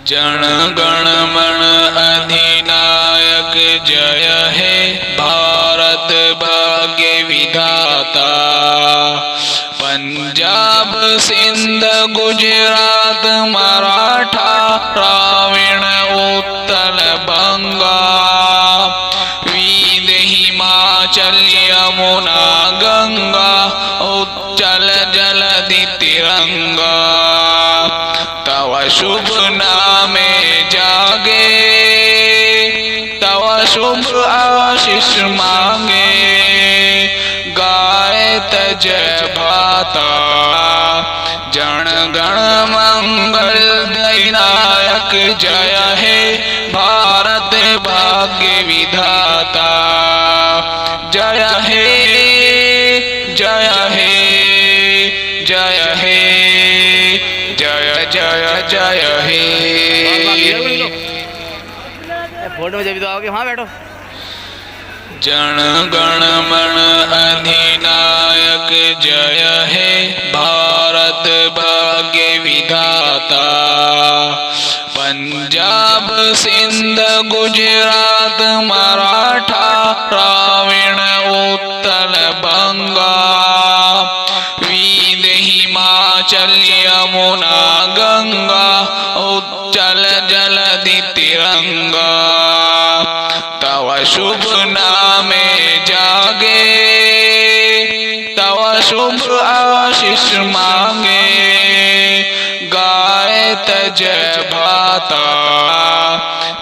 जन गण मन अधिनायक जय हे भारत भाग्य विधाता। पंजाब सिंध गुजरात मराठा द्राविड़ उत्कल बंगा। विंध्य हिमाचल यमुना गंगा उच्चल जलधि तिरंगा। तव शुभ नामे जागे तव शुभ आशीष मांगे। गायत जय भाता जन गण मंगल दैनायक जय हे भारत भाग्य विधाता। जय हे जय हे जय हे जय जय जय हे। फोटो में जब तो आओगे वहाँ बैठो। जन गण मन अधिनायक जय हे भारत भाग्य विधाता। पंजाब सिंध गुजरात मराठा द्राविड़ उत्कल बंगा। विंध्य हिमाचल यमुना गंगा उच्चल जलधि तिरंगा। तव शुभ नामे जागे तव शुभ आशीष मांगे। गायत जय भाता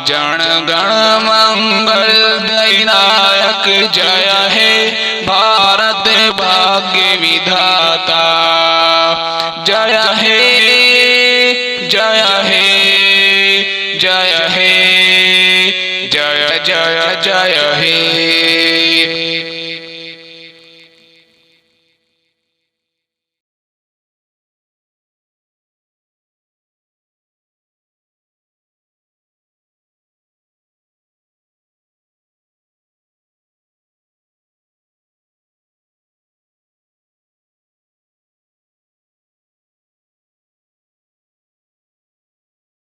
जन गण मंगल दैनायक जय हे भारत भाग्य विधाता। जय हे जय हे जय हे जय जय जय हे।